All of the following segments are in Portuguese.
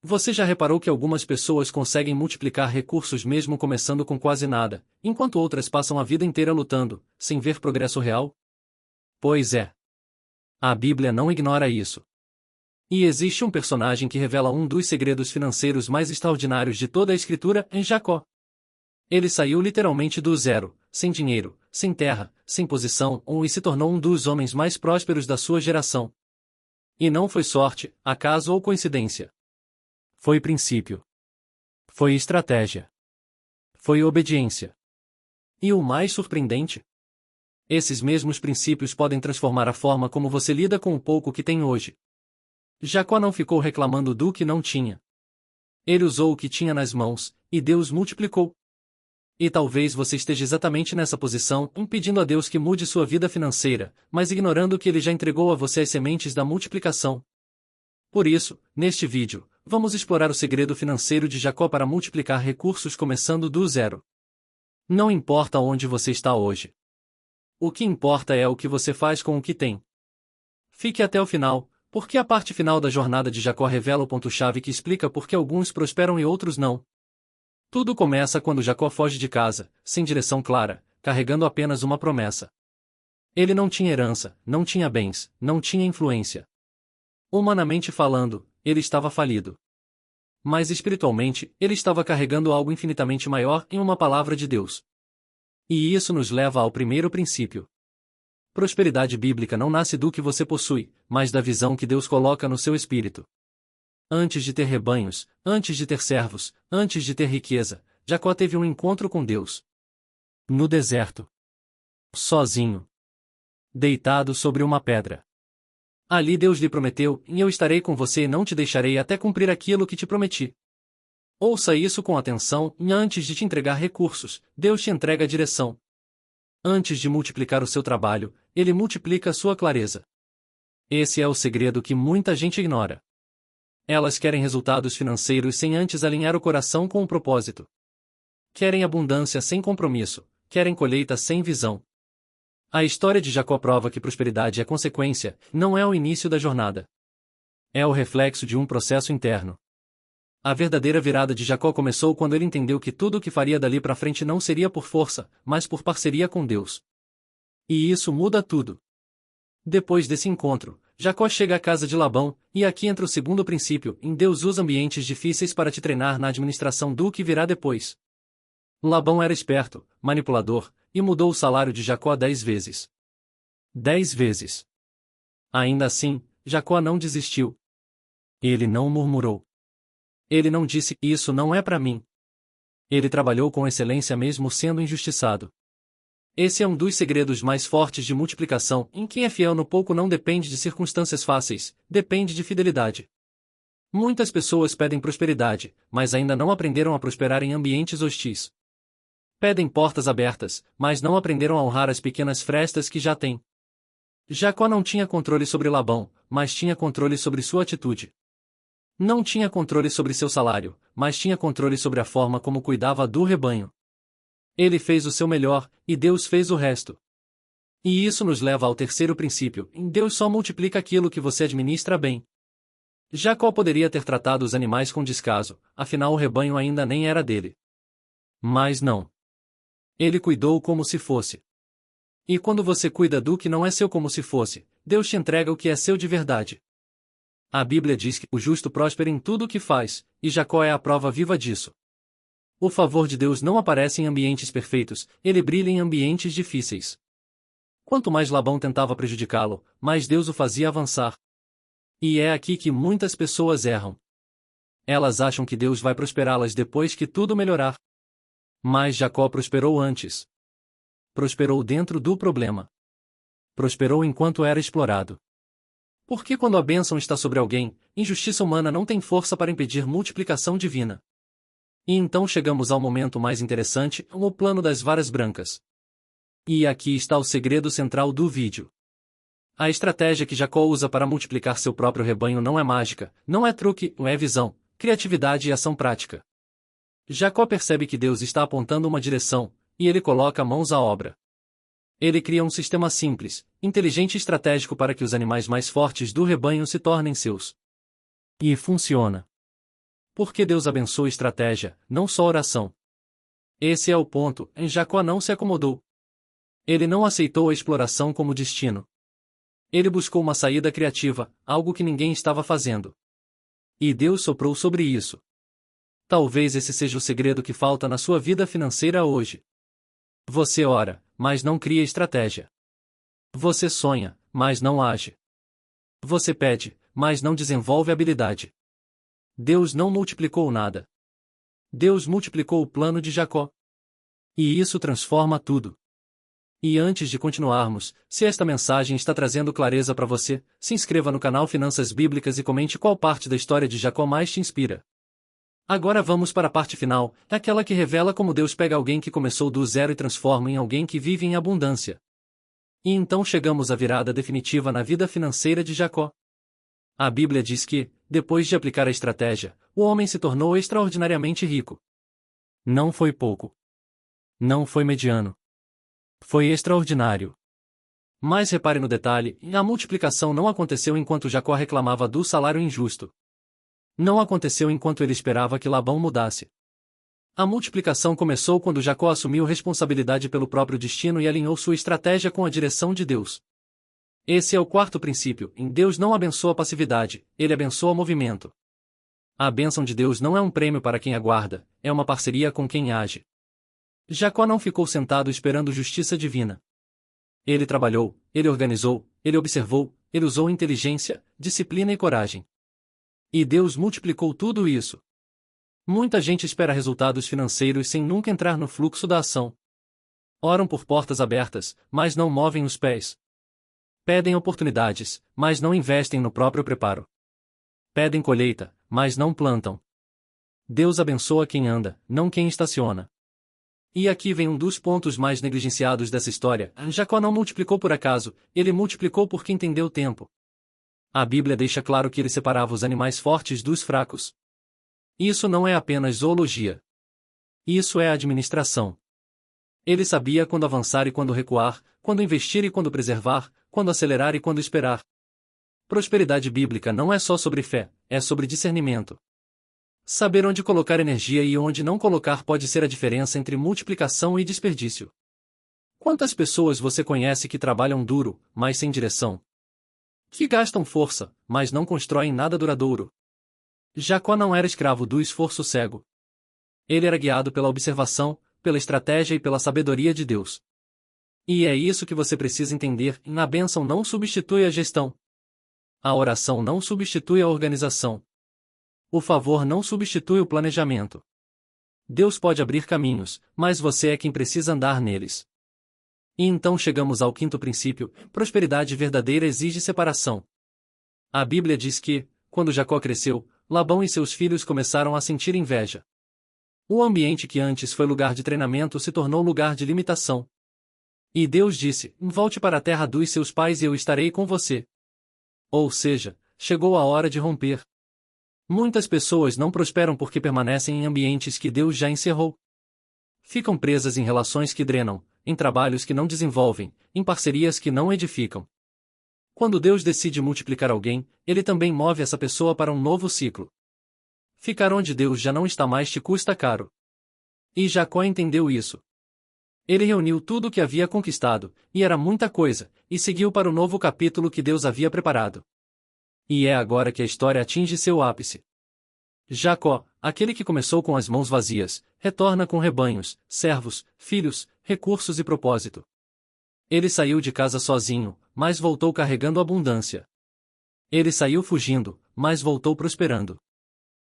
Você já reparou que algumas pessoas conseguem multiplicar recursos mesmo começando com quase nada, enquanto outras passam a vida inteira lutando, sem ver progresso real? Pois é. A Bíblia não ignora isso. E existe um personagem que revela um dos segredos financeiros mais extraordinários de toda a Escritura, em Jacó. Ele saiu literalmente do zero, sem dinheiro, sem terra, sem posição, e se tornou um dos homens mais prósperos da sua geração. E não foi sorte, acaso ou coincidência. Foi princípio. Foi estratégia. Foi obediência. E o mais surpreendente? Esses mesmos princípios podem transformar a forma como você lida com o pouco que tem hoje. Jacó não ficou reclamando do que não tinha. Ele usou o que tinha nas mãos, e Deus multiplicou. E talvez você esteja exatamente nessa posição, impedindo a Deus que mude sua vida financeira, mas ignorando que Ele já entregou a você as sementes da multiplicação. Por isso, neste vídeo, vamos explorar o segredo financeiro de Jacó para multiplicar recursos começando do zero. Não importa onde você está hoje. O que importa é o que você faz com o que tem. Fique até o final, porque a parte final da jornada de Jacó revela o ponto-chave que explica por que alguns prosperam e outros não. Tudo começa quando Jacó foge de casa, sem direção clara, carregando apenas uma promessa. Ele não tinha herança, não tinha bens, não tinha influência. Humanamente falando, ele estava falido. Mas espiritualmente, ele estava carregando algo infinitamente maior em uma palavra de Deus. E isso nos leva ao primeiro princípio. Prosperidade bíblica não nasce do que você possui, mas da visão que Deus coloca no seu espírito. Antes de ter rebanhos, antes de ter servos, antes de ter riqueza, Jacó teve um encontro com Deus. No deserto. Sozinho. Deitado sobre uma pedra. Ali Deus lhe prometeu, e eu estarei com você e não te deixarei até cumprir aquilo que te prometi. Ouça isso com atenção, e antes de te entregar recursos, Deus te entrega a direção. Antes de multiplicar o seu trabalho, Ele multiplica a sua clareza. Esse é o segredo que muita gente ignora. Elas querem resultados financeiros sem antes alinhar o coração com o propósito. Querem abundância sem compromisso, querem colheita sem visão. A história de Jacó prova que prosperidade é consequência, não é o início da jornada. É o reflexo de um processo interno. A verdadeira virada de Jacó começou quando ele entendeu que tudo o que faria dali para frente não seria por força, mas por parceria com Deus. E isso muda tudo. Depois desse encontro, Jacó chega à casa de Labão, e aqui entra o segundo princípio: em Deus usa ambientes difíceis para te treinar na administração do que virá depois. Labão era esperto, manipulador, e mudou o salário de Jacó 10 vezes. 10 vezes. Ainda assim, Jacó não desistiu. Ele não murmurou. Ele não disse, isso não é para mim. Ele trabalhou com excelência mesmo sendo injustiçado. Esse é um dos segredos mais fortes de multiplicação, em quem é fiel no pouco não depende de circunstâncias fáceis, depende de fidelidade. Muitas pessoas pedem prosperidade, mas ainda não aprenderam a prosperar em ambientes hostis. Pedem portas abertas, mas não aprenderam a honrar as pequenas frestas que já têm. Jacó não tinha controle sobre Labão, mas tinha controle sobre sua atitude. Não tinha controle sobre seu salário, mas tinha controle sobre a forma como cuidava do rebanho. Ele fez o seu melhor, e Deus fez o resto. E isso nos leva ao terceiro princípio: em Deus só multiplica aquilo que você administra bem. Jacó poderia ter tratado os animais com descaso, afinal o rebanho ainda nem era dele. Mas não. Ele cuidou como se fosse. E quando você cuida do que não é seu como se fosse, Deus te entrega o que é seu de verdade. A Bíblia diz que o justo prospera em tudo o que faz, e Jacó é a prova viva disso. O favor de Deus não aparece em ambientes perfeitos, ele brilha em ambientes difíceis. Quanto mais Labão tentava prejudicá-lo, mais Deus o fazia avançar. E é aqui que muitas pessoas erram. Elas acham que Deus vai prosperá-las depois que tudo melhorar. Mas Jacó prosperou antes. Prosperou dentro do problema. Prosperou enquanto era explorado. Porque quando a bênção está sobre alguém, injustiça humana não tem força para impedir multiplicação divina. E então chegamos ao momento mais interessante, o plano das varas brancas. E aqui está o segredo central do vídeo. A estratégia que Jacó usa para multiplicar seu próprio rebanho não é mágica, não é truque, é visão, criatividade e ação prática. Jacó percebe que Deus está apontando uma direção, e ele coloca mãos à obra. Ele cria um sistema simples, inteligente e estratégico para que os animais mais fortes do rebanho se tornem seus. E funciona. Porque Deus abençoa estratégia, não só oração. Esse é o ponto, Jacó não se acomodou. Ele não aceitou a exploração como destino. Ele buscou uma saída criativa, algo que ninguém estava fazendo. E Deus soprou sobre isso. Talvez esse seja o segredo que falta na sua vida financeira hoje. Você ora, mas não cria estratégia. Você sonha, mas não age. Você pede, mas não desenvolve habilidade. Deus não multiplicou nada. Deus multiplicou o plano de Jacó. E isso transforma tudo. E antes de continuarmos, se esta mensagem está trazendo clareza para você, se inscreva no canal Finanças Bíblicas e comente qual parte da história de Jacó mais te inspira. Agora vamos para a parte final, aquela que revela como Deus pega alguém que começou do zero e transforma em alguém que vive em abundância. E então chegamos à virada definitiva na vida financeira de Jacó. A Bíblia diz que, depois de aplicar a estratégia, o homem se tornou extraordinariamente rico. Não foi pouco. Não foi mediano. Foi extraordinário. Mas repare no detalhe, a multiplicação não aconteceu enquanto Jacó reclamava do salário injusto. Não aconteceu enquanto ele esperava que Labão mudasse. A multiplicação começou quando Jacó assumiu responsabilidade pelo próprio destino e alinhou sua estratégia com a direção de Deus. Esse é o quarto princípio, em Deus não abençoa passividade, ele abençoa movimento. A bênção de Deus não é um prêmio para quem aguarda, é uma parceria com quem age. Jacó não ficou sentado esperando justiça divina. Ele trabalhou, ele organizou, ele observou, ele usou inteligência, disciplina e coragem. E Deus multiplicou tudo isso. Muita gente espera resultados financeiros sem nunca entrar no fluxo da ação. Oram por portas abertas, mas não movem os pés. Pedem oportunidades, mas não investem no próprio preparo. Pedem colheita, mas não plantam. Deus abençoa quem anda, não quem estaciona. E aqui vem um dos pontos mais negligenciados dessa história. Jacó não multiplicou por acaso, ele multiplicou porque entendeu o tempo. A Bíblia deixa claro que ele separava os animais fortes dos fracos. Isso não é apenas zoologia. Isso é administração. Ele sabia quando avançar e quando recuar, quando investir e quando preservar, quando acelerar e quando esperar. Prosperidade bíblica não é só sobre fé, é sobre discernimento. Saber onde colocar energia e onde não colocar pode ser a diferença entre multiplicação e desperdício. Quantas pessoas você conhece que trabalham duro, mas sem direção? Que gastam força, mas não constroem nada duradouro? Jacó não era escravo do esforço cego. Ele era guiado pela observação, pela estratégia e pela sabedoria de Deus. E é isso que você precisa entender, a bênção não substitui a gestão. A oração não substitui a organização. O favor não substitui o planejamento. Deus pode abrir caminhos, mas você é quem precisa andar neles. E então chegamos ao quinto princípio, prosperidade verdadeira exige separação. A Bíblia diz que, quando Jacó cresceu, Labão e seus filhos começaram a sentir inveja. O ambiente que antes foi lugar de treinamento se tornou lugar de limitação. E Deus disse, volte para a terra dos seus pais e eu estarei com você. Ou seja, chegou a hora de romper. Muitas pessoas não prosperam porque permanecem em ambientes que Deus já encerrou. Ficam presas em relações que drenam, em trabalhos que não desenvolvem, em parcerias que não edificam. Quando Deus decide multiplicar alguém, Ele também move essa pessoa para um novo ciclo. Ficar onde Deus já não está mais te custa caro. E Jacó entendeu isso. Ele reuniu tudo o que havia conquistado, e era muita coisa, e seguiu para o novo capítulo que Deus havia preparado. E é agora que a história atinge seu ápice. Jacó, aquele que começou com as mãos vazias, retorna com rebanhos, servos, filhos, recursos e propósito. Ele saiu de casa sozinho, mas voltou carregando abundância. Ele saiu fugindo, mas voltou prosperando.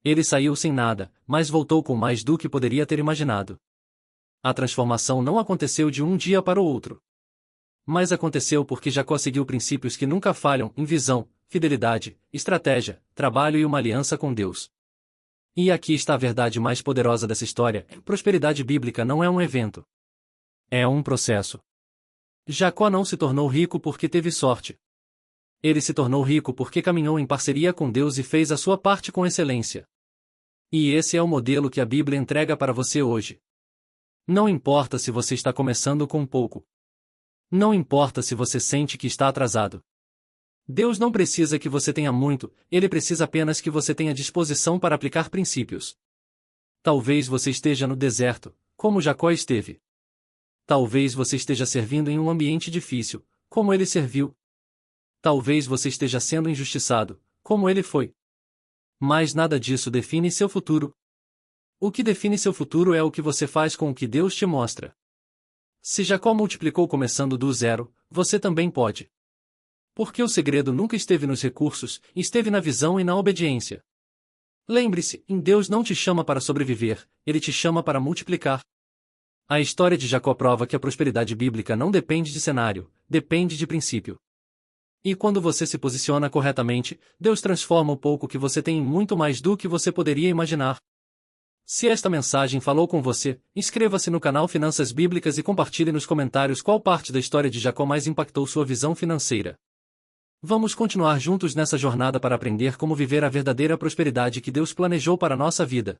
Ele saiu sem nada, mas voltou com mais do que poderia ter imaginado. A transformação não aconteceu de um dia para o outro. Mas aconteceu porque Jacó seguiu princípios que nunca falham em visão, fidelidade, estratégia, trabalho e uma aliança com Deus. E aqui está a verdade mais poderosa dessa história: prosperidade bíblica não é um evento. É um processo. Jacó não se tornou rico porque teve sorte. Ele se tornou rico porque caminhou em parceria com Deus e fez a sua parte com excelência. E esse é o modelo que a Bíblia entrega para você hoje. Não importa se você está começando com pouco. Não importa se você sente que está atrasado. Deus não precisa que você tenha muito, Ele precisa apenas que você tenha disposição para aplicar princípios. Talvez você esteja no deserto, como Jacó esteve. Talvez você esteja servindo em um ambiente difícil, como ele serviu. Talvez você esteja sendo injustiçado, como ele foi. Mas nada disso define seu futuro. O que define seu futuro é o que você faz com o que Deus te mostra. Se Jacó multiplicou começando do zero, você também pode. Porque o segredo nunca esteve nos recursos, esteve na visão e na obediência. Lembre-se, Deus não te chama para sobreviver, Ele te chama para multiplicar. A história de Jacó prova que a prosperidade bíblica não depende de cenário, depende de princípio. E quando você se posiciona corretamente, Deus transforma o pouco que você tem em muito mais do que você poderia imaginar. Se esta mensagem falou com você, inscreva-se no canal Finanças Bíblicas e compartilhe nos comentários qual parte da história de Jacó mais impactou sua visão financeira. Vamos continuar juntos nessa jornada para aprender como viver a verdadeira prosperidade que Deus planejou para nossa vida.